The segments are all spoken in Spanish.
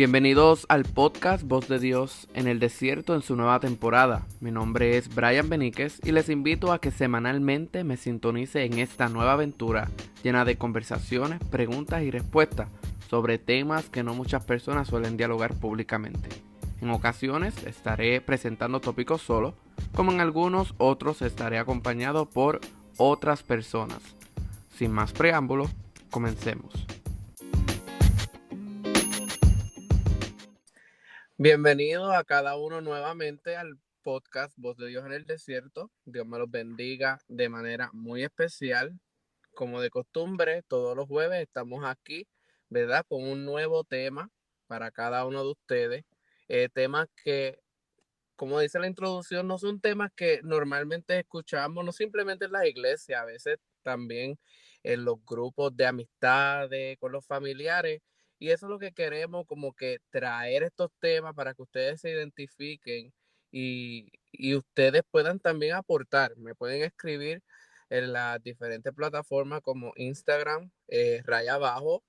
Bienvenidos al podcast Voz de Dios en el Desierto en su nueva temporada. Mi nombre es Brian Beníquez y les invito a que semanalmente me sintonice en esta nueva aventura llena de conversaciones, preguntas y respuestas sobre temas que no muchas personas suelen dialogar públicamente. En ocasiones estaré presentando tópicos solo, como en algunos otros estaré acompañado por otras personas. Sin más preámbulos, comencemos. Bienvenidos a cada uno nuevamente al podcast Voz de Dios en el Desierto. Dios me los bendiga de manera muy especial. Como de costumbre, todos los jueves estamos aquí, ¿verdad? Con un nuevo tema para cada uno de ustedes. Temas que, como dice la introducción, no son temas que normalmente escuchamos, no simplemente en la iglesia, a veces también en los grupos de amistades, con los familiares. Y eso es lo que queremos, como que traer estos temas para que ustedes se identifiquen y ustedes puedan también aportar. Me pueden escribir en las diferentes plataformas como Instagram, raya abajo,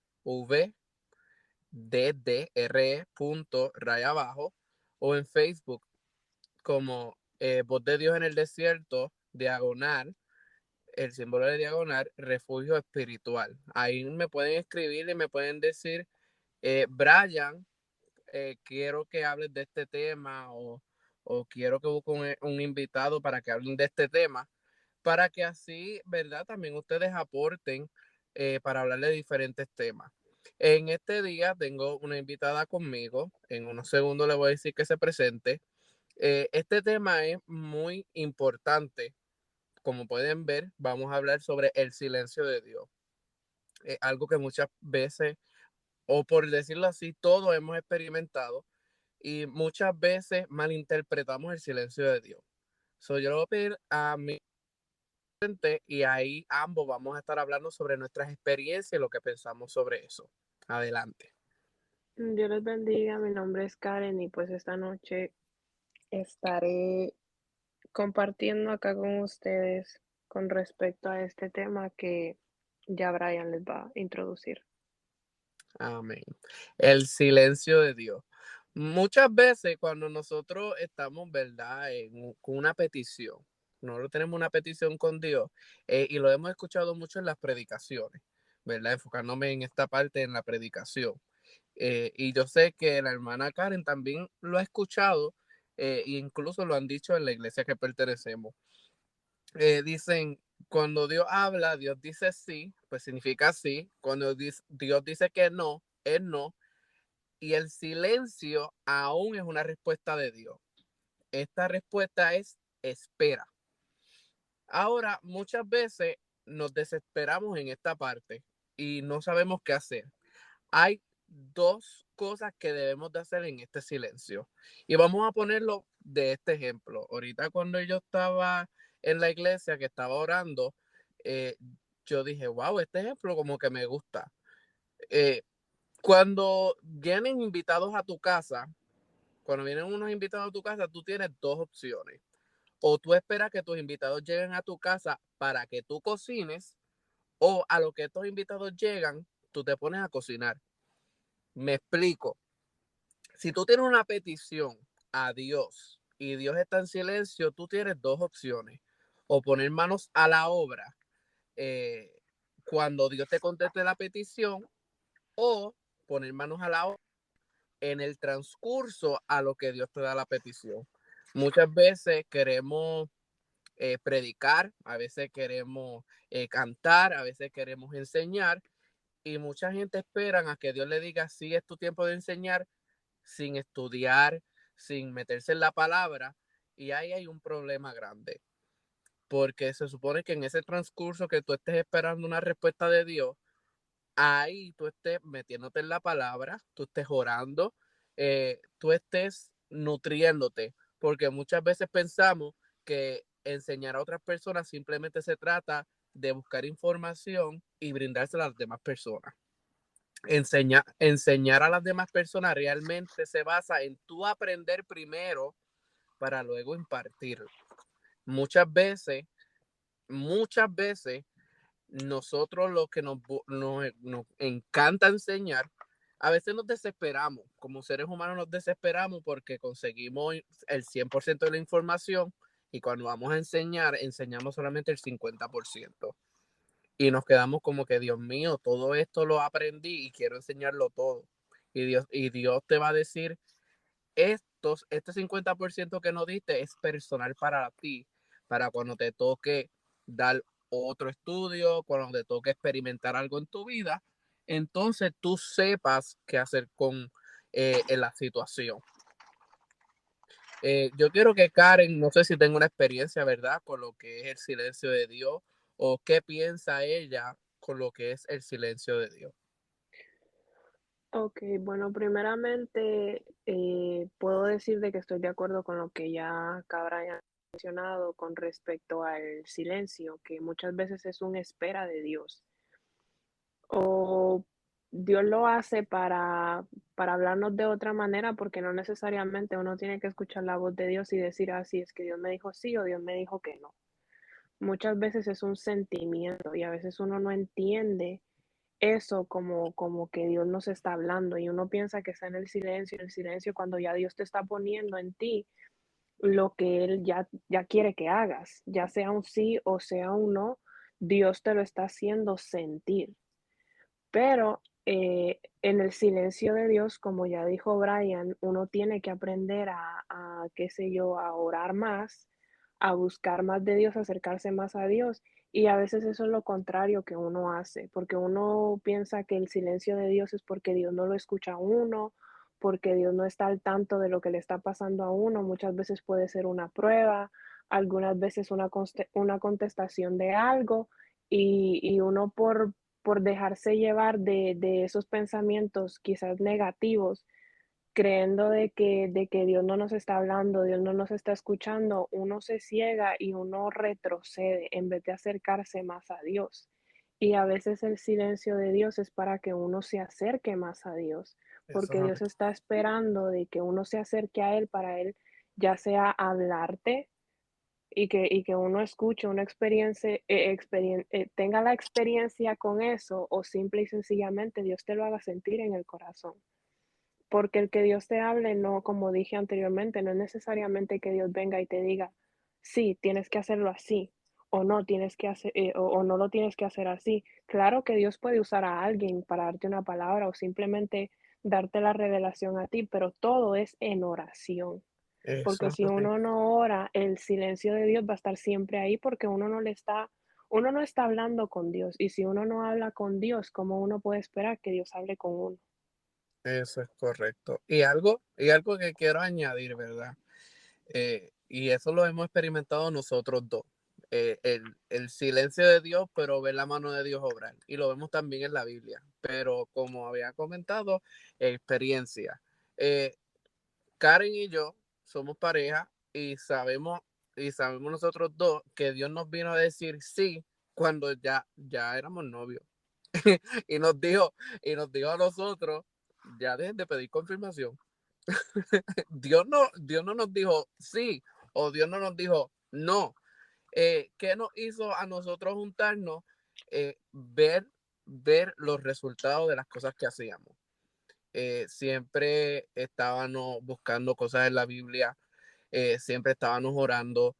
raya abajo, o en Facebook como Voz de Dios en el Desierto, diagonal, el símbolo de diagonal, refugio espiritual. Ahí me pueden escribir y me pueden decir, Brian, quiero que hables de este tema o quiero que busque un invitado para que hablen de este tema, para que así, ¿verdad? También ustedes aporten para hablar de diferentes temas. En este día tengo una invitada conmigo. En unos segundos le voy a decir que se presente. Este tema es muy importante. Como pueden ver, vamos a hablar sobre el silencio de Dios. Algo que muchas veces, o por decirlo así, todos hemos experimentado y muchas veces malinterpretamos el silencio de Dios. Yo le voy a pedir a mi gente y ahí ambos vamos a estar hablando sobre nuestras experiencias y lo que pensamos sobre eso. Adelante. Dios les bendiga, mi nombre es Karen y pues esta noche estaré compartiendo acá con ustedes con respecto a este tema que ya Brian les va a introducir. Amén. El silencio de Dios. Muchas veces cuando nosotros estamos, ¿verdad?, con una petición, nosotros tenemos una petición con Dios y lo hemos escuchado mucho en las predicaciones, ¿verdad? Enfocándome en esta parte en la predicación. Y yo sé que la hermana Karen también lo ha escuchado e incluso lo han dicho en la iglesia que pertenecemos. Dicen, cuando Dios habla, Dios dice sí, pues significa sí. Cuando Dios dice que no, es no. Y el silencio aún es una respuesta de Dios. Esta respuesta es espera. Ahora, muchas veces nos desesperamos en esta parte y no sabemos qué hacer. Hay dos cosas que debemos de hacer en este silencio. Y vamos a ponerlo de este ejemplo. Ahorita cuando yo estaba en la iglesia, que estaba orando, eh, yo dije, wow, este ejemplo como que me gusta. Eh, Cuando vienen invitados a tu casa, cuando vienen unos invitados a tu casa, tú tienes dos opciones. O tú esperas que tus invitados lleguen a tu casa para que tú cocines, o a lo que estos invitados llegan, tú te pones a cocinar. Me explico. Si tú tienes una petición a Dios y Dios está en silencio, tú tienes dos opciones. O poner manos a la obra eh, cuando Dios te conteste la petición, o poner manos a la obra en el transcurso a lo que Dios te da la petición. Muchas veces queremos predicar, a veces queremos cantar, a veces queremos enseñar y mucha gente espera a que Dios le diga sí es tu tiempo de enseñar sin estudiar, sin meterse en la palabra, y ahí hay un problema grande, porque se supone que en ese transcurso que tú estés esperando una respuesta de Dios, ahí tú estés metiéndote en la palabra, tú estés orando, tú estés nutriéndote, porque muchas veces pensamos que enseñar a otras personas simplemente se trata de buscar información y brindársela a las demás personas. Enseñar a las demás personas realmente se basa en tú aprender primero para luego impartirlo. Muchas veces, muchas veces, nosotros lo que nos encanta enseñar, a veces nos desesperamos, como seres humanos nos desesperamos porque conseguimos el 100% de la información y cuando vamos a enseñar, enseñamos solamente el 50%. Y nos quedamos como que, Dios mío, todo esto lo aprendí y quiero enseñarlo todo. Y Dios te va a decir, este 50% que no diste es personal para ti, para cuando te toque dar otro estudio, cuando te toque experimentar algo en tu vida, entonces tú sepas qué hacer con en la situación. Yo quiero que Karen, no sé si tengo una experiencia, ¿verdad?, con lo que es el silencio de Dios o qué piensa ella con lo que es el silencio de Dios. Ok, bueno, primeramente puedo decir de que estoy de acuerdo con lo que ya acá Brian ha mencionado con respecto al silencio, que muchas veces es una espera de Dios. O Dios lo hace para hablarnos de otra manera, porque no necesariamente uno tiene que escuchar la voz de Dios y decir, ah, sí, es que Dios me dijo sí o Dios me dijo que no. Muchas veces es un sentimiento y a veces uno no entiende eso como que Dios nos está hablando y uno piensa que está en el silencio cuando ya Dios te está poniendo en ti lo que Él ya quiere que hagas, ya sea un sí o sea un no, Dios te lo está haciendo sentir. Pero en el silencio de Dios, como ya dijo Brian, uno tiene que aprender qué sé yo, a orar más, a buscar más de Dios, a acercarse más a Dios. Y a veces eso es lo contrario que uno hace, porque uno piensa que el silencio de Dios es porque Dios no lo escucha a uno, porque Dios no está al tanto de lo que le está pasando a uno. Muchas veces puede ser una prueba, algunas veces una contestación de algo, y uno por dejarse llevar de esos pensamientos quizás negativos, creyendo de que Dios no nos está hablando, Dios no nos está escuchando, uno se ciega y uno retrocede en vez de acercarse más a Dios. Y a veces el silencio de Dios es para que uno se acerque más a Dios, Eso porque es Dios está esperando de que uno se acerque a Él para Él, ya sea hablarte y que uno escuche una experiencia, tenga la experiencia con eso, o simple y sencillamente Dios te lo haga sentir en el corazón. Porque el que Dios te hable, no, como dije anteriormente, no es necesariamente que Dios venga y te diga, sí, tienes que hacerlo así, o no tienes que hacer, o no lo tienes que hacer así. Claro que Dios puede usar a alguien para darte una palabra o simplemente darte la revelación a ti, pero todo es en oración. eso Porque es si así. uno no ora, el silencio de Dios va a estar siempre ahí porque uno no está hablando con Dios. Y si uno no habla con Dios, ¿cómo uno puede esperar que Dios hable con uno? Eso es correcto. Y algo que quiero añadir, ¿verdad? Y eso lo hemos experimentado nosotros dos. El silencio de Dios, pero ver la mano de Dios obrar. Y lo vemos también en la Biblia. Pero como había comentado, experiencia. Eh, Karen y yo somos pareja y sabemos nosotros dos que Dios nos vino a decir sí cuando ya éramos novios. Y nos dijo a nosotros, ya dejen de pedir confirmación. Dios no nos dijo sí o Dios no nos dijo no. ¿Qué nos hizo a nosotros juntarnos? Ver los resultados de las cosas que hacíamos. Siempre estábamos buscando cosas en la Biblia, siempre estábamos orando.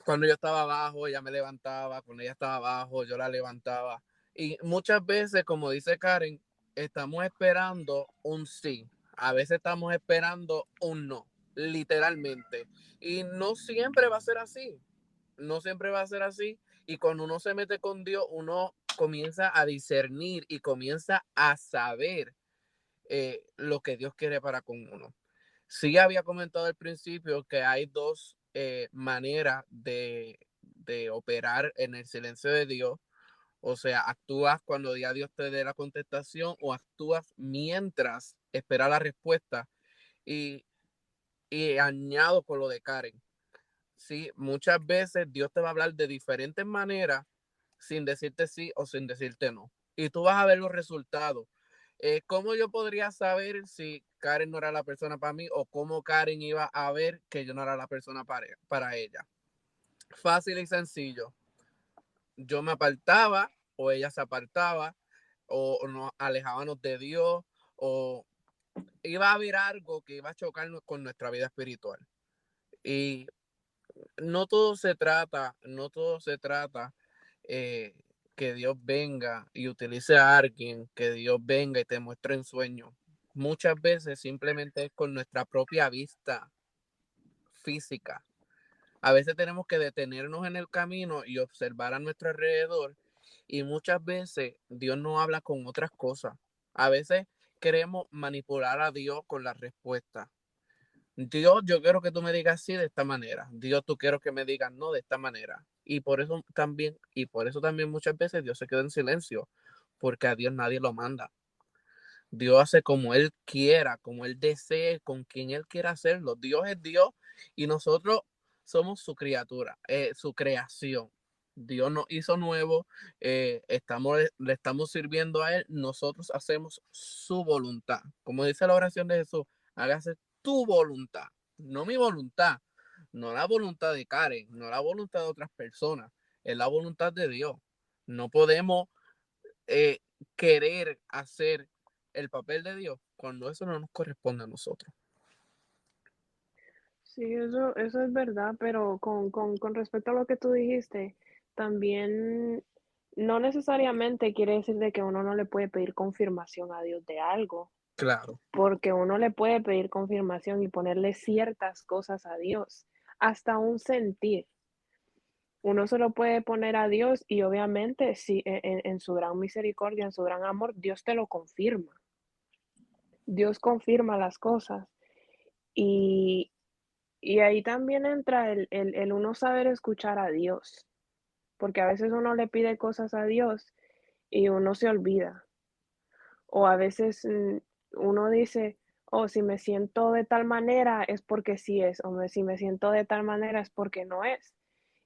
Cuando yo estaba abajo, ella me levantaba, cuando ella estaba abajo, yo la levantaba. Y muchas veces, como dice Karen, estamos esperando un sí. A veces estamos esperando un no, literalmente. Y no siempre va a ser así. No siempre va a ser así. Y cuando uno se mete con Dios, uno comienza a discernir y comienza a saber lo que Dios quiere para con uno. Sí había comentado al principio que hay dos maneras de operar en el silencio de Dios. O sea, actúas cuando ya Dios te dé la contestación o actúas mientras espera la respuesta. Y, y añado con lo de Karen. Sí, muchas veces Dios te va a hablar de diferentes maneras sin decirte sí o sin decirte no. Y tú vas a ver los resultados. ¿Cómo yo podría saber si Karen no era la persona para mí o cómo Karen iba a ver que yo no era la persona para ella? Fácil y sencillo. Yo me apartaba o ella se apartaba o nos alejábamos de Dios o iba a haber algo que iba a chocar con nuestra vida espiritual. Y no todo se trata eh, que Dios venga y utilice a alguien, que Dios venga y te muestre en sueños. Muchas veces simplemente es con nuestra propia vista física. A veces tenemos que detenernos en el camino y observar a nuestro alrededor, y muchas veces Dios no habla con otras cosas. A veces queremos manipular a Dios con la respuesta. Dios, yo quiero que tú me digas sí de esta manera. Dios, tú quiero que me digas no de esta manera. Y por eso también muchas veces Dios se queda en silencio, porque a Dios nadie lo manda. Dios hace como Él quiera, como Él desee, con quien Él quiera hacerlo. Dios es Dios y nosotros somos su criatura, su creación. Dios nos hizo nuevo, le estamos sirviendo a Él, nosotros hacemos su voluntad. Como dice la oración de Jesús, hágase tu voluntad, no mi voluntad, no la voluntad de Karen, no la voluntad de otras personas, es la voluntad de Dios. No podemos eh, querer hacer el papel de Dios cuando eso no nos corresponde a nosotros. Sí, eso es verdad, pero con respecto a lo que tú dijiste, también no necesariamente quiere decir de que uno no le puede pedir confirmación a Dios de algo, Claro, porque uno le puede pedir confirmación y ponerle ciertas cosas a Dios, hasta un sentir. Uno se lo puede poner a Dios y obviamente si en su gran misericordia, en su gran amor, Dios te lo confirma. Dios confirma las cosas. Y, y ahí también entra el uno saber escuchar a Dios, porque a veces uno le pide cosas a Dios y uno se olvida. O a veces uno dice, oh, si me siento de tal manera es porque sí es, o si me siento de tal manera es porque no es.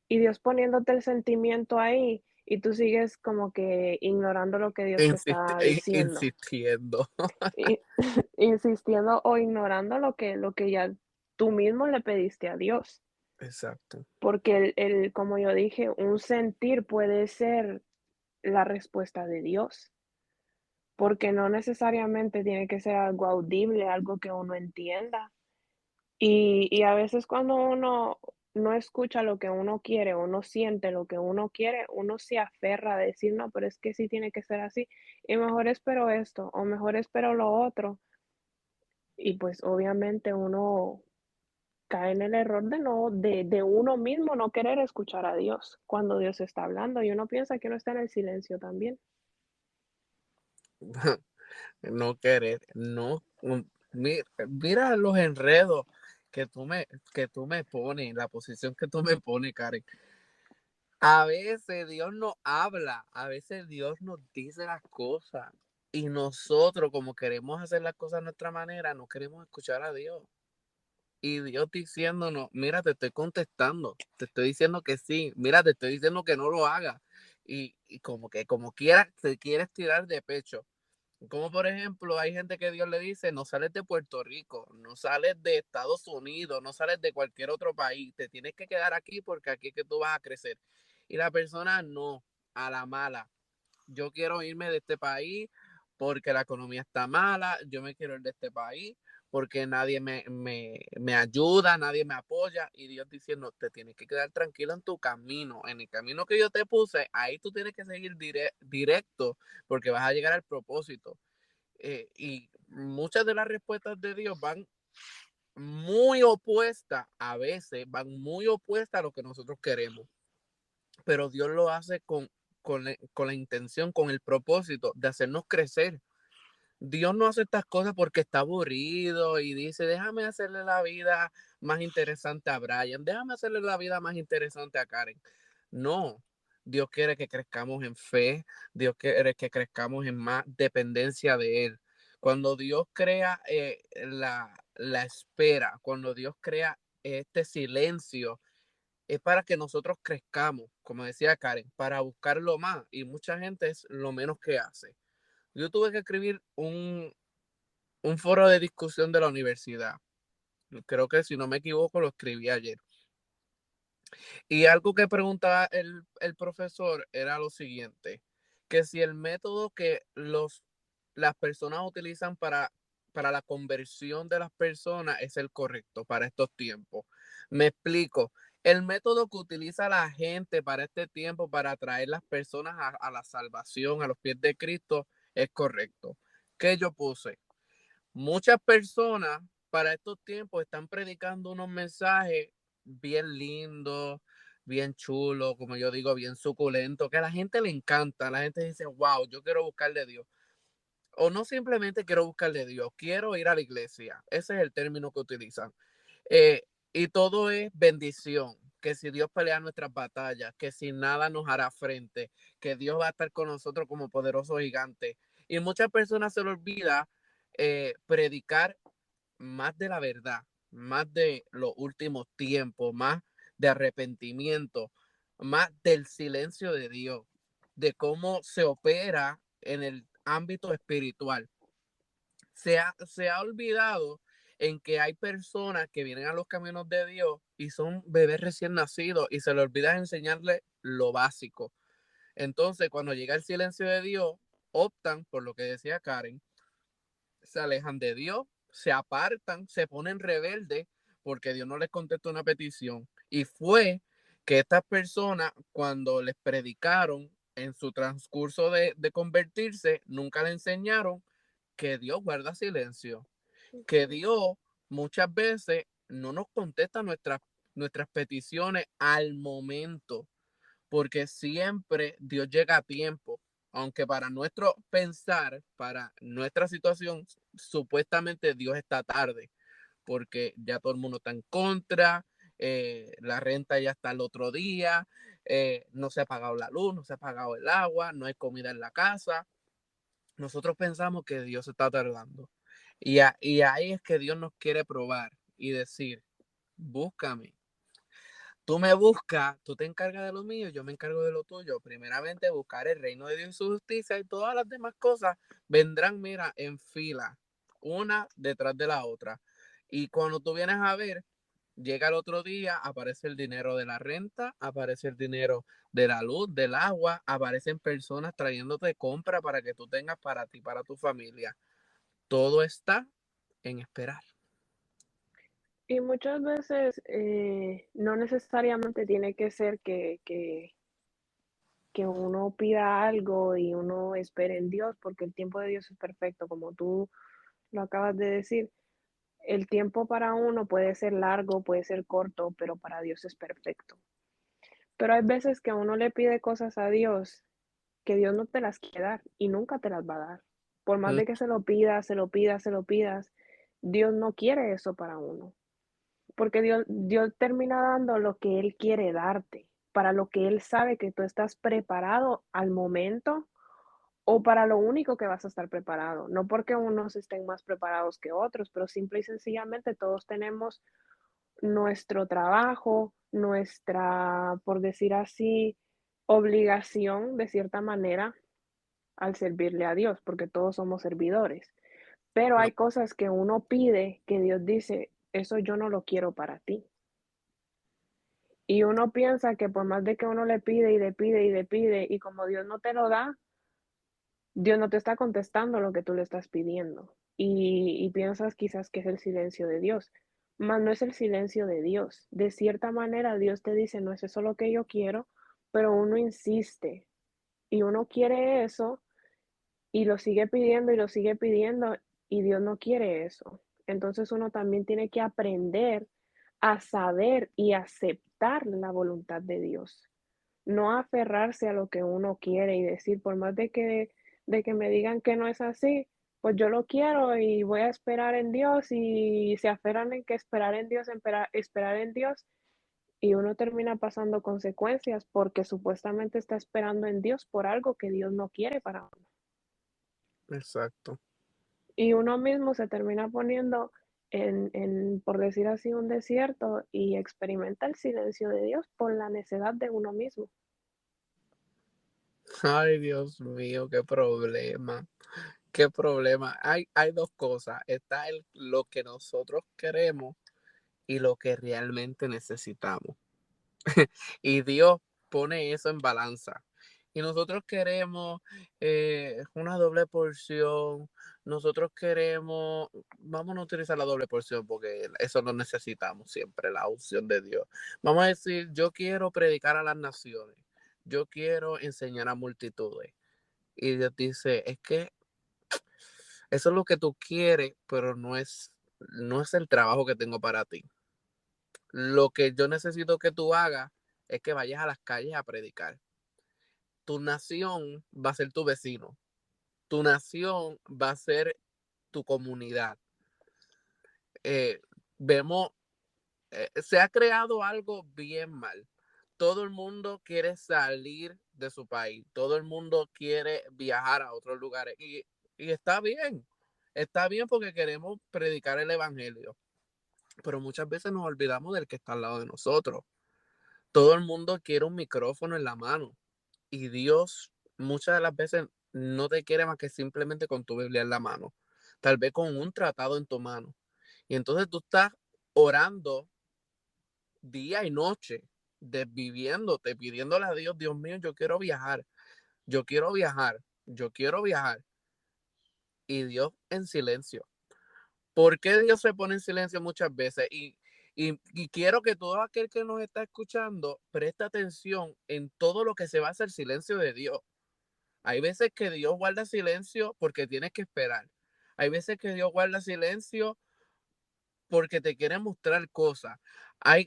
Y Dios poniéndote el sentimiento ahí y tú sigues como que ignorando lo que Dios te está diciendo, insistiendo. y, insistiendo o ignorando lo que ya tú mismo le pediste a Dios. Exacto. Porque como yo dije, un sentir puede ser la respuesta de Dios, porque no necesariamente tiene que ser algo audible, algo que uno entienda. Y a veces cuando uno no escucha lo que uno quiere, o no siente lo que uno quiere, uno se aferra a decir: "No, pero es que sí tiene que ser así, y mejor espero esto, o mejor espero lo otro". Y pues, obviamente, uno cae en el error de uno mismo no querer escuchar a Dios cuando Dios está hablando, y uno piensa que uno está en el silencio también. No querer, no. Mira los enredos que tú me pones, la posición que tú me pones, Karen. A veces Dios nos habla, a veces Dios nos dice las cosas y nosotros, como queremos hacer las cosas a nuestra manera, no queremos escuchar a Dios. Y Dios diciéndonos, mira, te estoy contestando, te estoy diciendo que sí, mira, te estoy diciendo que no lo hagas. Y como que como quieras, te quieres tirar de pecho. Como por ejemplo, hay gente que Dios le dice, no sales de Puerto Rico, no sales de Estados Unidos, no sales de cualquier otro país, te tienes que quedar aquí porque aquí es que tú vas a crecer. Y la persona no, a la mala. Yo quiero irme de este país porque la economía está mala, yo me quiero ir de este país porque nadie me ayuda, nadie me apoya, y Dios diciendo, te tienes que quedar tranquilo en tu camino, en el camino que yo te puse, ahí tú tienes que seguir directo porque vas a llegar al propósito. Y muchas de las respuestas de Dios van muy opuestas, a veces van muy opuestas a lo que nosotros queremos, pero Dios lo hace con la intención, con el propósito de hacernos crecer. Dios no hace estas cosas porque está aburrido y dice, déjame hacerle la vida más interesante a Brian, déjame hacerle la vida más interesante a Karen. No, Dios quiere que crezcamos en fe, Dios quiere que crezcamos en más dependencia de Él. Cuando Dios crea la espera, cuando Dios crea este silencio, es para que nosotros crezcamos, como decía Karen, para buscarlo más. Y mucha gente es lo menos que hace. Yo tuve que escribir un foro de discusión de la universidad. Creo que si no me equivoco lo escribí ayer. Y algo que preguntaba el profesor era lo siguiente, que si el método que los las personas utilizan para la conversión de las personas es el correcto para estos tiempos. Me explico. El método que utiliza la gente para este tiempo, para atraer las personas a la salvación, a los pies de Cristo, es correcto. ¿Qué yo puse? Muchas personas para estos tiempos están predicando unos mensajes bien lindos, bien chulos, como yo digo, bien suculentos, que a la gente le encanta. La gente dice, wow, yo quiero buscarle a Dios. O no simplemente quiero buscarle a Dios, quiero ir a la iglesia. Ese es el término que utilizan. Y todo es bendición, que si Dios pelea nuestras batallas, que si nada nos hará frente, que Dios va a estar con nosotros como poderoso gigante. Y muchas personas se les olvida predicar más de la verdad, más de los últimos tiempos, más de arrepentimiento, más del silencio de Dios, de cómo se opera en el ámbito espiritual. Se ha olvidado en que hay personas que vienen a los caminos de Dios y son bebés recién nacidos y se les olvida enseñarles lo básico. Entonces, cuando llega el silencio de Dios, optan por lo que decía Karen, se alejan de Dios, se apartan, se ponen rebeldes porque Dios no les contesta una petición. Y fue que estas personas, cuando les predicaron en su transcurso de convertirse, nunca le enseñaron que Dios guarda silencio, que Ujú. Dios muchas veces no nos contesta nuestras peticiones al momento, porque siempre Dios llega a tiempo, aunque para nuestro pensar, para nuestra situación, supuestamente Dios está tarde, porque ya todo el mundo está en contra, la renta ya está el otro día, no se ha pagado la luz, no se ha pagado el agua, no hay comida en la casa. Nosotros pensamos que Dios está tardando. Y ahí es que Dios nos quiere probar y decir, búscame. Tú me buscas, tú te encargas de lo mío, yo me encargo de lo tuyo. Primeramente buscar el reino de Dios y su justicia y todas las demás cosas vendrán, mira, en fila, una detrás de la otra. Y cuando tú vienes a ver, llega el otro día, aparece el dinero de la renta, aparece el dinero de la luz, del agua, aparecen personas trayéndote compra para que tú tengas para ti, para tu familia. Todo está en esperar. Y muchas veces no necesariamente tiene que ser que uno pida algo y uno espere en Dios, porque el tiempo de Dios es perfecto, como tú lo acabas de decir. El tiempo para uno puede ser largo, puede ser corto, pero para Dios es perfecto. Pero hay veces que uno le pide cosas a Dios que Dios no te las quiere dar y nunca te las va a dar. Por más Mm, de que se lo pidas, se lo pidas, se lo pidas, Dios no quiere eso para uno. Porque Dios termina dando lo que Él quiere darte, para lo que Él sabe que tú estás preparado al momento o para lo único que vas a estar preparado. No porque unos estén más preparados que otros, pero simple y sencillamente todos tenemos nuestro trabajo, nuestra, por decir así, obligación de cierta manera al servirle a Dios, porque todos somos servidores. Pero no, hay cosas que uno pide que Dios dice, eso yo no lo quiero para ti. Y uno piensa que por más de que uno le pide y le pide y le pide, y como Dios no te lo da, Dios no te está contestando lo que tú le estás pidiendo. Y piensas quizás que es el silencio de Dios, mas no es el silencio de Dios. De cierta manera, Dios te dice, no es eso lo que yo quiero, pero uno insiste y uno quiere eso y lo sigue pidiendo y lo sigue pidiendo y Dios no quiere eso. Entonces uno también tiene que aprender a saber y aceptar la voluntad de Dios, no aferrarse a lo que uno quiere y decir, por más de que me digan que no es así, pues yo lo quiero y voy a esperar en Dios y se aferran en que esperar en Dios, esperar en Dios y uno termina pasando consecuencias porque supuestamente está esperando en Dios por algo que Dios no quiere para uno. exacto. Y uno mismo se termina poniendo por decir así, un desierto y experimenta el silencio de Dios por la necedad de uno mismo. Ay, Dios mío, qué problema. Qué problema. Hay dos cosas. Está lo que nosotros queremos y lo que realmente necesitamos. Y Dios pone eso en balanza. Y nosotros queremos una doble porción, nosotros queremos, vamos a utilizar la doble porción porque eso lo necesitamos siempre, la unción de Dios. Vamos a decir, yo quiero predicar a las naciones, yo quiero enseñar a multitudes. Y Dios dice, es que eso es lo que tú quieres, pero no es el trabajo que tengo para ti. Lo que yo necesito que tú hagas es que vayas a las calles a predicar. Tu nación va a ser tu vecino. Tu nación va a ser tu comunidad. Eh, vemos, se ha creado algo bien mal. Todo el mundo quiere salir de su país. Todo el mundo quiere viajar a otros lugares. Y está bien. Está bien porque queremos predicar el evangelio. Pero muchas veces nos olvidamos del que está al lado de nosotros. Todo el mundo quiere un micrófono en la mano. Y Dios muchas de las veces no te quiere más que simplemente con tu Biblia en la mano, tal vez con un tratado en tu mano. Y entonces tú estás orando día y noche, desviviéndote, pidiéndole a Dios, Dios mío, yo quiero viajar, yo quiero viajar, yo quiero viajar. Y Dios en silencio. ¿Por qué Dios se pone en silencio muchas veces? Y quiero que todo aquel que nos está escuchando preste atención en todo lo que se va a hacer silencio de Dios. Hay veces que Dios guarda silencio porque tienes que esperar. Hay veces que Dios guarda silencio porque te quiere mostrar cosas.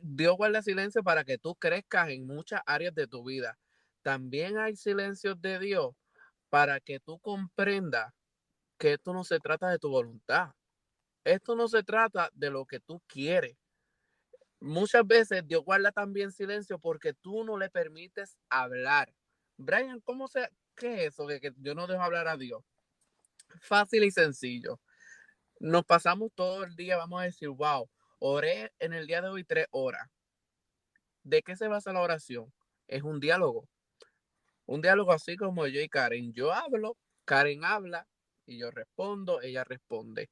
Dios guarda silencio para que tú crezcas en muchas áreas de tu vida. También hay silencios de Dios para que tú comprendas que esto no se trata de tu voluntad. Esto no se trata de lo que tú quieres. Muchas veces Dios guarda también silencio porque tú no le permites hablar. Brian, ¿qué es eso de que yo no dejo hablar a Dios? Fácil y sencillo. Nos pasamos todo el día, vamos a decir, wow, oré en el día de hoy 3 horas. ¿De qué se basa la oración? Es un diálogo. Un diálogo así como yo y Karen. Yo hablo, Karen habla y yo respondo, ella responde.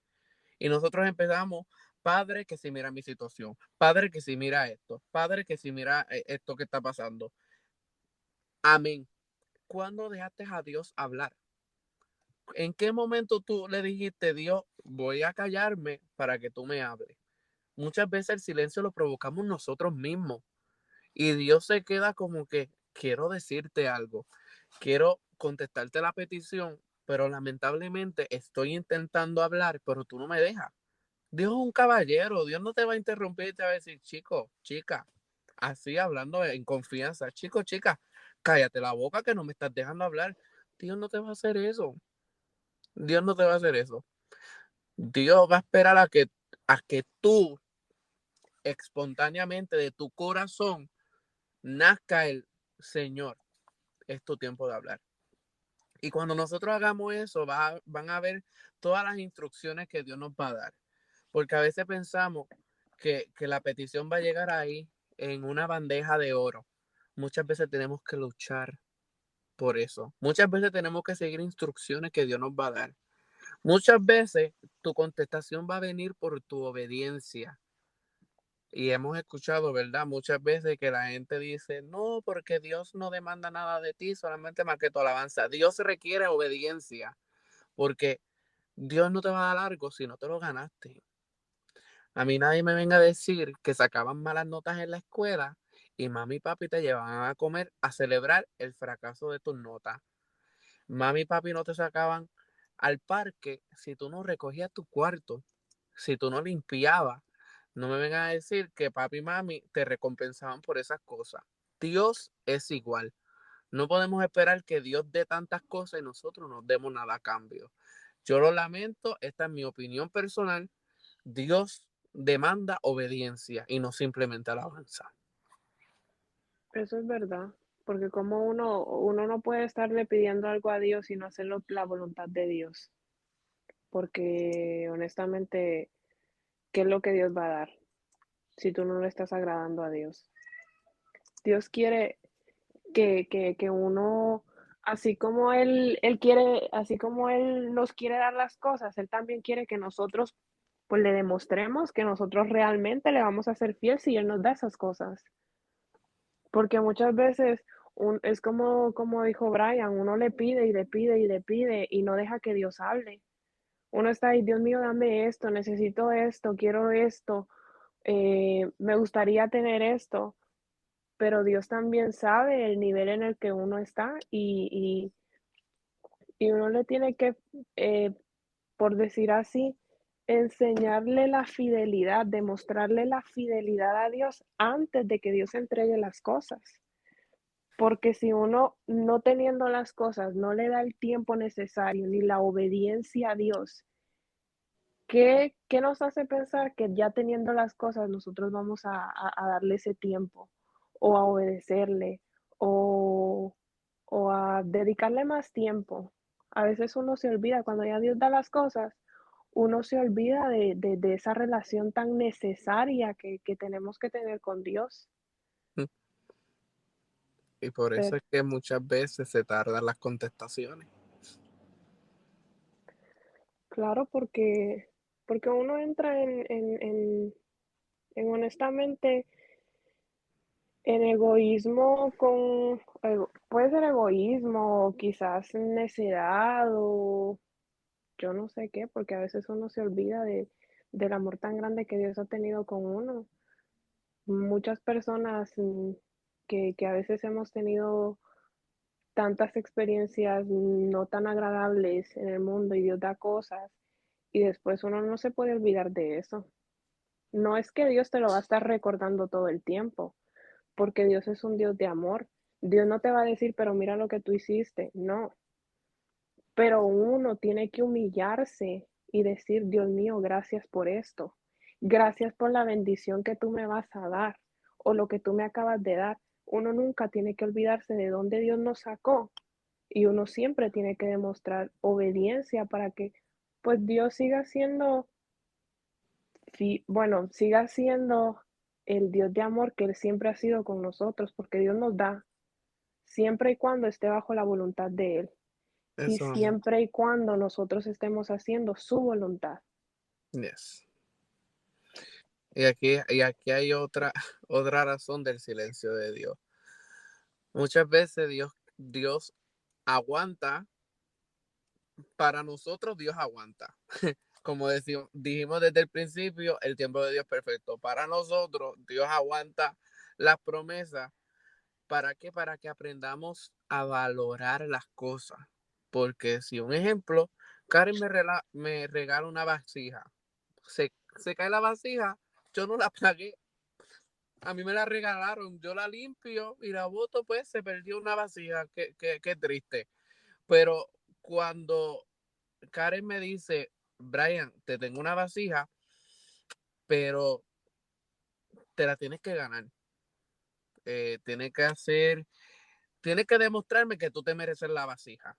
Y nosotros empezamos, Padre, que si mira mi situación, Padre, que si mira esto, Padre, que si mira esto que está pasando. Amén. ¿Cuándo dejaste a Dios hablar? ¿En qué momento tú le dijiste, Dios, voy a callarme para que tú me hables? Muchas veces el silencio lo provocamos nosotros mismos y Dios se queda como que quiero decirte algo, quiero contestarte la petición, pero lamentablemente estoy intentando hablar, pero tú no me dejas. Dios es un caballero, Dios no te va a interrumpir y te va a decir, chico, chica, así hablando en confianza, chico, chica, cállate la boca que no me estás dejando hablar. Dios no te va a hacer eso. Dios no te va a hacer eso. Dios va a esperar a que tú espontáneamente de tu corazón nazca el Señor, es tu tiempo de hablar. Y cuando nosotros hagamos eso, van a ver todas las instrucciones que Dios nos va a dar. Porque a veces pensamos que la petición va a llegar ahí en una bandeja de oro. Muchas veces tenemos que luchar por eso. Muchas veces tenemos que seguir instrucciones que Dios nos va a dar. Muchas veces tu contestación va a venir por tu obediencia. Y hemos escuchado, ¿verdad? Muchas veces que la gente dice, no, porque Dios no demanda nada de ti, solamente más que tu alabanza. Dios requiere obediencia, porque Dios no te va a dar algo si no te lo ganaste. A mí nadie me venga a decir que sacaban malas notas en la escuela y mami y papi te llevaban a comer a celebrar el fracaso de tus notas. Mami y papi no te sacaban al parque si tú no recogías tu cuarto, si tú no limpiabas. No me vengan a decir que papi y mami te recompensaban por esas cosas. Dios es igual. No podemos esperar que Dios dé tantas cosas y nosotros no demos nada a cambio. Yo lo lamento, esta es mi opinión personal. Dios demanda obediencia y no simplemente alabanza. Eso es verdad, porque como uno no puede estarle pidiendo algo a Dios y no hacerlo la voluntad de Dios, porque honestamente, ¿qué es lo que Dios va a dar si tú no le estás agradando a Dios? Dios quiere que uno, así como Él nos quiere dar las cosas, Él también quiere que nosotros pues le demostremos que nosotros realmente le vamos a ser fiel si Él nos da esas cosas. Porque muchas veces Es como dijo Brian, uno le pide y le pide y le pide y no deja que Dios hable. Uno está ahí, Dios mío, dame esto, necesito esto, quiero esto, me gustaría tener esto, pero Dios también sabe el nivel en el que uno está y uno le tiene que, eh, por decir así, enseñarle la fidelidad, demostrarle la fidelidad a Dios antes de que Dios entregue las cosas. Porque si uno no teniendo las cosas no le da el tiempo necesario ni la obediencia a Dios, ¿qué nos hace pensar que ya teniendo las cosas nosotros vamos a darle ese tiempo o a obedecerle o, o a dedicarle más tiempo? A veces uno se olvida, cuando ya Dios da las cosas, uno se olvida de esa relación tan necesaria que tenemos que tener con Dios. Y por eso Pero, es que muchas veces se tardan las contestaciones. claro, porque uno entra en honestamente en egoísmo puede ser egoísmo, o quizás necedad, o yo no sé qué, porque a veces uno se olvida del amor tan grande que Dios ha tenido con uno. Muchas personas que a veces hemos tenido tantas experiencias no tan agradables en el mundo y Dios da cosas y después uno no se puede olvidar de eso. No es que Dios te lo va a estar recordando todo el tiempo, porque Dios es un Dios de amor. Dios no te va a decir, pero mira lo que tú hiciste. No, pero uno tiene que humillarse y decir, Dios mío, gracias por esto. Gracias por la bendición que tú me vas a dar o lo que tú me acabas de dar. Uno nunca tiene que olvidarse de dónde Dios nos sacó y uno siempre tiene que demostrar obediencia para que pues Dios siga siendo, bueno, siga siendo el Dios de amor que Él siempre ha sido con nosotros, porque Dios nos da siempre y cuando esté bajo la voluntad de Él y Eso, siempre y cuando nosotros estemos haciendo su voluntad. yes. Y aquí hay otra, otra razón del silencio de Dios. Muchas veces Dios aguanta, para nosotros Dios aguanta. Como dijimos desde el principio, el tiempo de Dios es perfecto. Para nosotros, Dios aguanta las promesas. ¿Para qué? Para que aprendamos a valorar las cosas. Porque si un ejemplo, Karen me regala una vasija, se cae la vasija, yo no la pagué, a mí me la regalaron, yo la limpio y la boto, pues se perdió una vasija, qué triste. Pero cuando Karen me dice, Brian, te tengo una vasija, pero te la tienes que ganar, tienes que tienes que demostrarme que tú te mereces la vasija.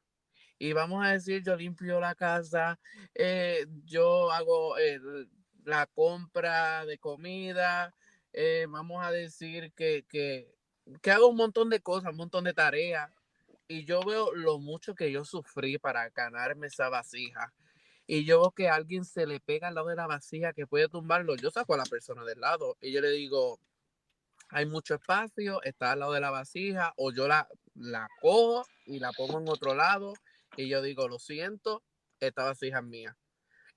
Y vamos a decir, yo limpio la casa, yo hago la compra de comida, vamos a decir que hago un montón de cosas, un montón de tareas, y yo veo lo mucho que yo sufrí para ganarme esa vasija. Y yo veo que a alguien se le pega al lado de la vasija que puede tumbarlo. Yo saco a la persona del lado y yo le digo, hay mucho espacio, está al lado de la vasija, o yo la cojo y la pongo en otro lado y yo digo, lo siento, esta vasija es mía.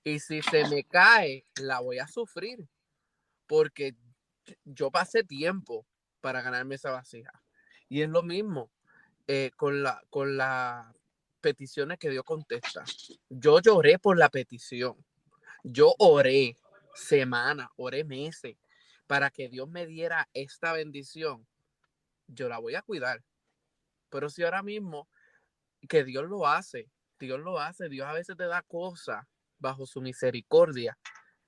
Y si se me cae, la voy a sufrir porque yo pasé tiempo para ganarme esa vasija. Y es lo mismo con las peticiones que Dios contesta. Yo lloré por la petición. Yo oré semanas, oré meses para que Dios me diera esta bendición. Yo la voy a cuidar. Pero si ahora mismo que Dios lo hace, Dios a veces te da cosas bajo su misericordia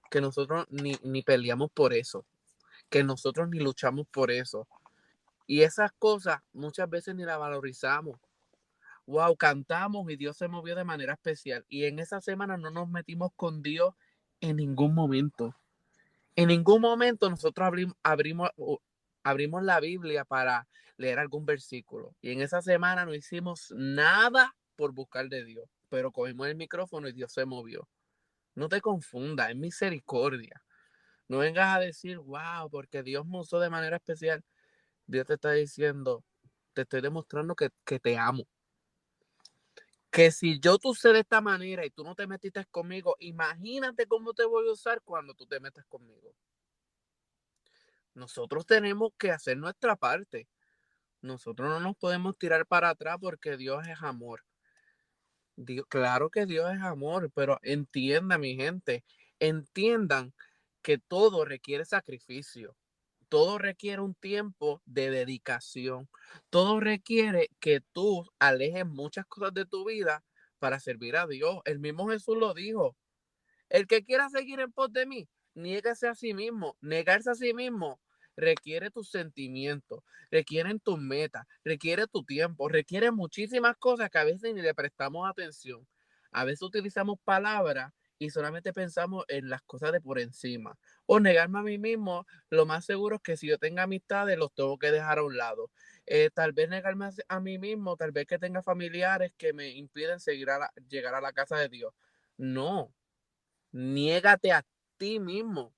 que nosotros ni peleamos por eso, que nosotros ni luchamos por eso. Y esas cosas muchas veces ni las valorizamos. Wow, cantamos y Dios se movió de manera especial. Y en esa semana no nos metimos con Dios en ningún momento. En ningún momento nosotros abrimos la Biblia para leer algún versículo. Y en esa semana no hicimos nada por buscar de Dios, pero cogimos el micrófono y Dios se movió. No te confundas, es misericordia. No vengas a decir, wow, porque Dios me usó de manera especial. Dios te está diciendo, te estoy demostrando que te amo. Que si yo te usé de esta manera y tú no te metiste conmigo, imagínate cómo te voy a usar cuando tú te metas conmigo. Nosotros tenemos que hacer nuestra parte. Nosotros no nos podemos tirar para atrás porque Dios es amor. Claro que Dios es amor, pero entienda, mi gente, entiendan que todo requiere sacrificio. Todo requiere un tiempo de dedicación. Todo requiere que tú alejes muchas cosas de tu vida para servir a Dios. El mismo Jesús lo dijo. El que quiera seguir en pos de mí, niégase a sí mismo. Negarse a sí mismo requiere tus sentimientos, requieren tus metas, requiere tu tiempo, requiere muchísimas cosas que a veces ni le prestamos atención. A veces utilizamos palabras y solamente pensamos en las cosas de por encima. O negarme a mí mismo, lo más seguro es que si yo tenga amistades, los tengo que dejar a un lado. Tal vez negarme a mí mismo, tal vez que tenga familiares que me impiden llegar a la casa de Dios. No, niégate a ti mismo,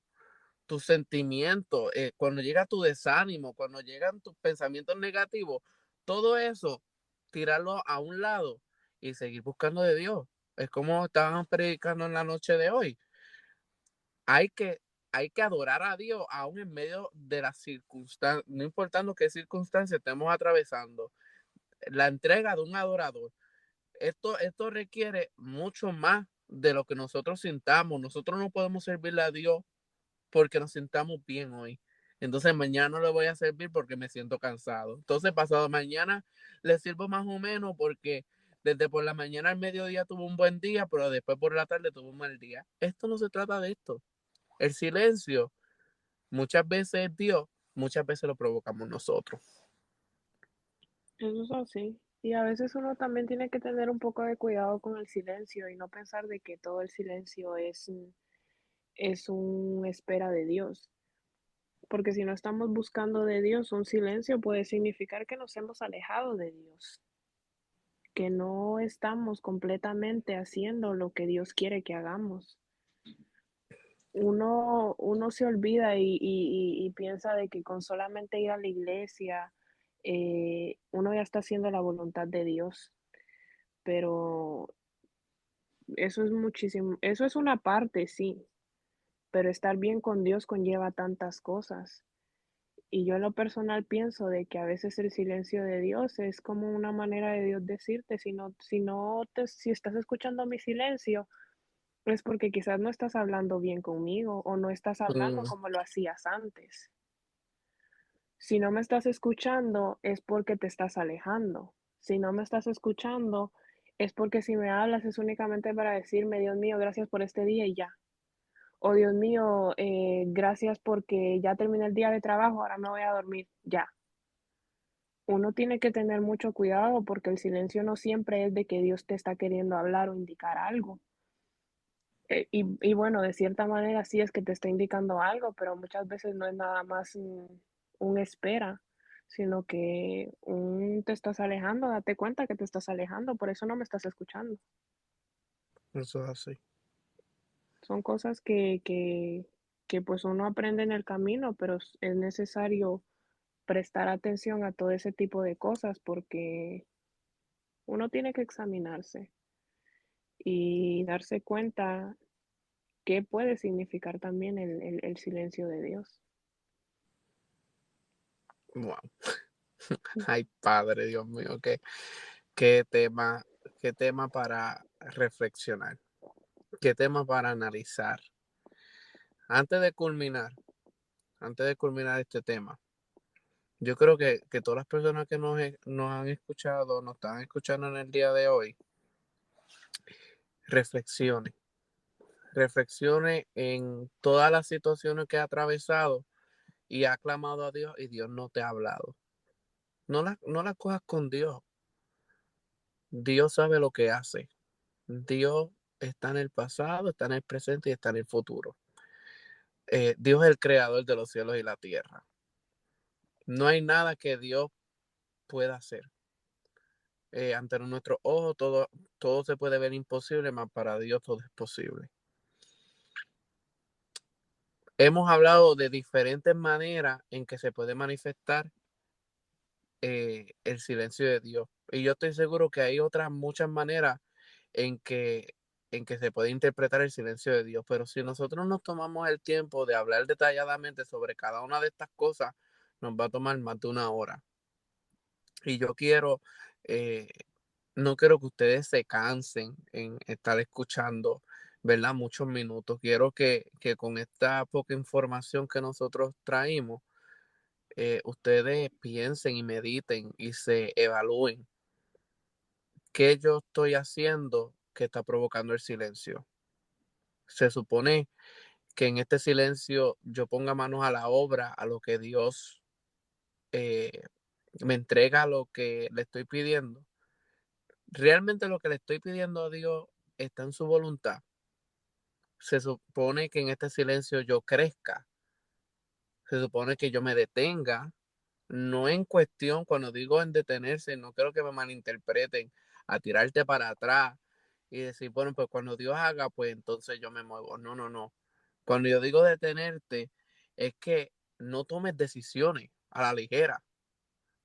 tus sentimientos, cuando llega tu desánimo, cuando llegan tus pensamientos negativos, todo eso, tirarlo a un lado y seguir buscando de Dios. Es como estaban predicando en la noche de hoy. Hay que, hay que adorar a Dios aún en medio de las circunstancias, no importando qué circunstancias estemos atravesando. La entrega de un adorador. Esto requiere mucho más de lo que nosotros sintamos. Nosotros no podemos servirle a Dios porque nos sintamos bien hoy. Entonces mañana no le voy a servir porque me siento cansado. Entonces pasado mañana le sirvo más o menos porque desde por la mañana al mediodía tuvo un buen día, pero después por la tarde tuvo un mal día. Esto no se trata de esto. El silencio muchas veces es Dios, muchas veces lo provocamos nosotros. Eso es así. Y a veces uno también tiene que tener un poco de cuidado con el silencio y no pensar de que todo el silencio es un espera de Dios. Porque si no estamos buscando de Dios, un silencio puede significar que nos hemos alejado de Dios, que no estamos completamente haciendo lo que Dios quiere que hagamos. Uno se olvida y piensa de que con solamente ir a la iglesia, uno ya está haciendo la voluntad de Dios, pero eso es muchísimo, eso es una parte, sí, pero estar bien con Dios conlleva tantas cosas. Y yo en lo personal pienso de que a veces el silencio de Dios es como una manera de Dios decirte, si estás escuchando mi silencio, es porque quizás no estás hablando bien conmigo o no estás hablando Mm, como lo hacías antes. Si no me estás escuchando, es porque te estás alejando. Si no me estás escuchando, es porque si me hablas es únicamente para decirme, Dios mío, gracias por este día y ya. O Dios mío, gracias porque ya terminé el día de trabajo, ahora me voy a dormir, ya. Uno tiene que tener mucho cuidado porque el silencio no siempre es de que Dios te está queriendo hablar o indicar algo. Y bueno, de cierta manera sí es que te está indicando algo, pero muchas veces no es nada más un espera, sino que te estás alejando, date cuenta que te estás alejando, por eso no me estás escuchando. eso es así. Son cosas que pues uno aprende en el camino, pero es necesario prestar atención a todo ese tipo de cosas porque uno tiene que examinarse y darse cuenta qué puede significar también el silencio de Dios. Wow. Ay, Padre, Dios mío, qué tema, qué tema para reflexionar, qué tema para analizar. Antes de culminar, antes de culminar este tema, yo creo que todas las personas que nos han escuchado, nos están escuchando en el día de hoy, reflexionen, reflexionen en todas las situaciones que ha atravesado y ha clamado a Dios y Dios no te ha hablado. No las cojas con Dios. Dios sabe lo que hace. Dios está en el pasado, está en el presente y está en el futuro. Dios es el creador de los cielos y la tierra. No hay nada que Dios pueda hacer. Ante nuestros ojos todo se puede ver imposible, mas para Dios todo es posible. Hemos hablado de diferentes maneras en que se puede manifestar el silencio de Dios. Y yo estoy seguro que hay otras muchas maneras en que, en que se puede interpretar el silencio de Dios, pero si nosotros nos tomamos el tiempo de hablar detalladamente sobre cada una de estas cosas, nos va a tomar más de una hora. Y yo quiero, eh, no quiero que ustedes se cansen en estar escuchando, ¿verdad? Muchos minutos. Quiero que con esta poca información que nosotros traímos, ustedes piensen y mediten y se evalúen qué yo estoy haciendo que está provocando el silencio. Se supone que en este silencio yo ponga manos a la obra, a lo que Dios eh, me entrega, lo que le estoy pidiendo. Realmente lo que le estoy pidiendo a Dios está en su voluntad. Se supone que en este silencio yo crezca. Se supone que yo me detenga. No en cuestión, cuando digo en detenerse, no quiero que me malinterpreten a tirarte para atrás y decir, bueno, pues cuando Dios haga, pues entonces yo me muevo. No, no, no. Cuando yo digo detenerte, es que no tomes decisiones a la ligera,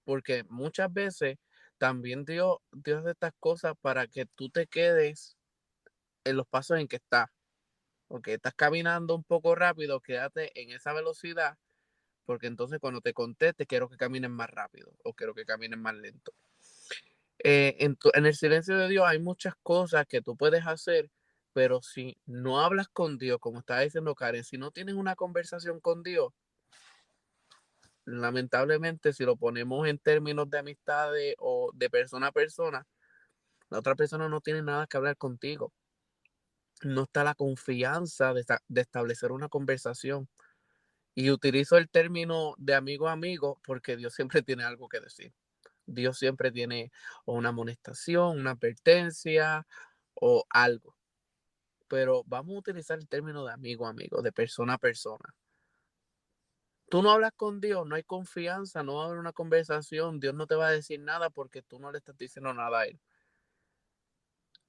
porque muchas veces también Dios hace estas cosas para que tú te quedes en los pasos en que estás. Porque estás caminando un poco rápido, quédate en esa velocidad, porque entonces cuando te conteste quiero que camines más rápido o quiero que camines más lento. En el silencio de Dios hay muchas cosas que tú puedes hacer, pero si no hablas con Dios, como estaba diciendo Karen, si no tienes una conversación con Dios, lamentablemente si lo ponemos en términos de amistades o de persona a persona, la otra persona no tiene nada que hablar contigo. No está la confianza de establecer una conversación. Y utilizo el término de amigo a amigo porque Dios siempre tiene algo que decir. Dios siempre tiene o una amonestación, una advertencia o algo. Pero vamos a utilizar el término de amigo a amigo, de persona a persona. Tú no hablas con Dios, no hay confianza, no va a haber una conversación, Dios no te va a decir nada porque tú no le estás diciendo nada a Él.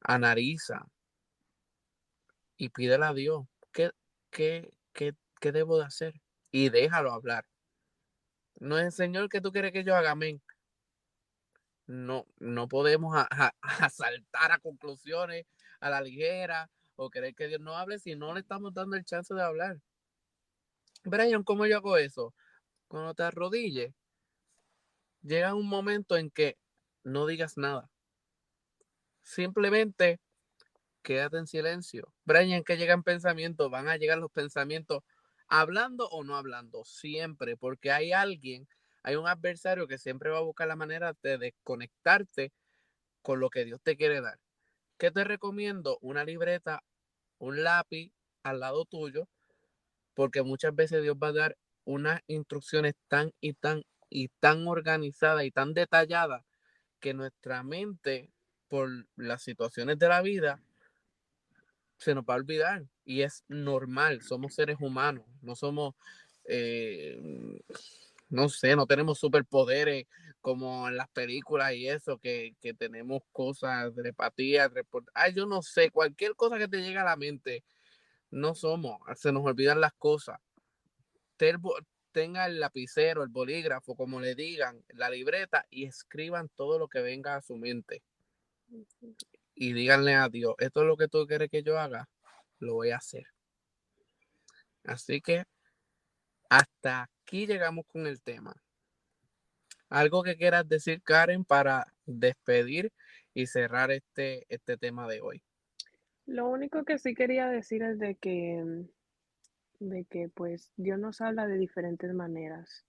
Analiza y pídele a Dios, ¿qué debo de hacer? Y déjalo hablar. No es el Señor que tú quieres que yo haga, amén. No podemos a saltar a conclusiones a la ligera o querer que Dios no hable si no le estamos dando el chance de hablar. Brian, ¿cómo yo hago eso? Cuando te arrodilles, llega un momento en que no digas nada. Simplemente quédate en silencio. Brian, que llegan pensamientos, van a llegar los pensamientos hablando o no hablando, siempre, porque hay alguien, hay un adversario que siempre va a buscar la manera de desconectarte con lo que Dios te quiere dar. ¿Qué te recomiendo? Una libreta, un lápiz al lado tuyo, porque muchas veces Dios va a dar unas instrucciones tan y tan organizadas y tan detalladas que nuestra mente, por las situaciones de la vida, se nos va a olvidar. Y es normal, somos seres humanos, no somos, eh, no sé, no tenemos superpoderes como en las películas y eso, que tenemos cosas, telepatía, ay, yo no sé, cualquier cosa que te llegue a la mente, no somos, se nos olvidan las cosas. Ten- Tenga el lapicero, el bolígrafo, como le digan, la libreta y escriban todo lo que venga a su mente. Y díganle a Dios, esto es lo que tú quieres que yo haga, lo voy a hacer. Así que hasta aquí llegamos con el tema. Algo que quieras decir, Karen, para despedir y cerrar este tema de hoy. Lo único que sí quería decir es de que pues Dios nos habla de diferentes maneras.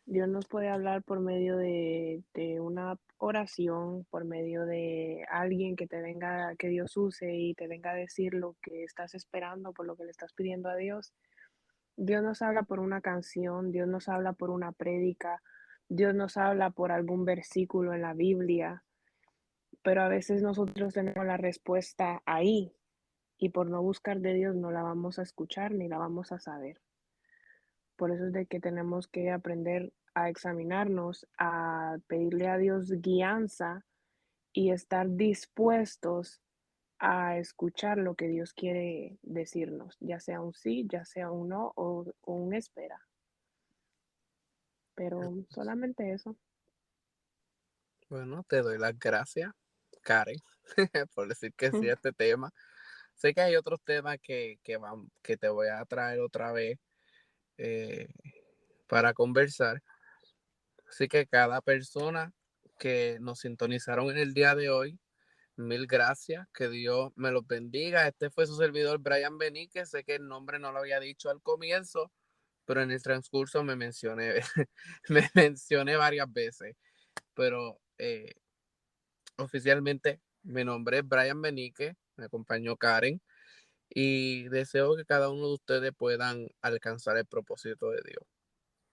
Dios nos puede hablar por medio de una oración, por medio de alguien que te venga, que Dios use y te venga a decir lo que estás esperando, por lo que le estás pidiendo a Dios. Dios nos habla por una canción, Dios nos habla por una prédica, Dios nos habla por algún versículo en la Biblia, pero a veces nosotros tenemos la respuesta ahí y por no buscar de Dios no la vamos a escuchar ni la vamos a saber. Por eso es de que tenemos que aprender a examinarnos, a pedirle a Dios guianza y estar dispuestos a escuchar lo que Dios quiere decirnos, ya sea un sí, ya sea un no o un espera. Pero solamente eso. Bueno, te doy las gracias, Karen, por decir que sí a este tema. Sé que hay otros temas que te voy a traer otra vez eh, para conversar. Así que cada persona que nos sintonizaron en el día de hoy, mil gracias, que Dios me los bendiga. Este fue su servidor Brian Benique. Sé que el nombre no lo había dicho al comienzo, pero en el transcurso me mencioné, me mencioné varias veces. Pero oficialmente mi nombre es Brian Benique, me acompañó Karen y deseo que cada uno de ustedes puedan alcanzar el propósito de Dios.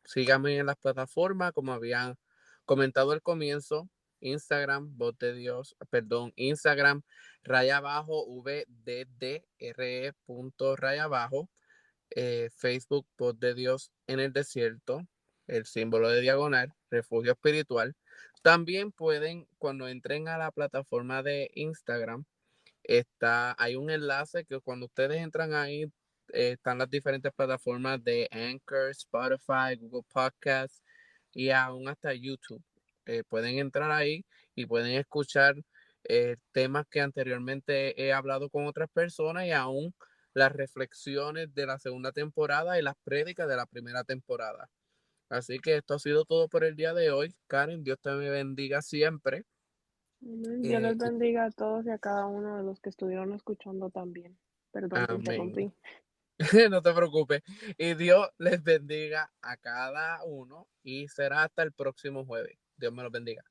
Síganme en las plataformas, como habían comentado al comienzo, Instagram, Voz de Dios, perdón, Instagram, raya abajo, VDDRE punto raya abajo, Facebook, Voz de Dios en el desierto, el símbolo de diagonal, refugio espiritual. También pueden, cuando entren a la plataforma de Instagram, hay un enlace que cuando ustedes entran ahí, están las diferentes plataformas de Anchor, Spotify, Google Podcasts y aún hasta YouTube. Pueden entrar ahí y pueden escuchar temas que anteriormente he hablado con otras personas y aún las reflexiones de la segunda temporada y las prédicas de la primera temporada. Así que esto ha sido todo por el día de hoy. Karen, Dios te me bendiga siempre. Amén. Dios Eh, les bendiga a todos y a cada uno de los que estuvieron escuchando también. Perdón, te amén. interrumpí. No te preocupes. Y Dios les bendiga a cada uno y será hasta el próximo jueves. Dios me los bendiga.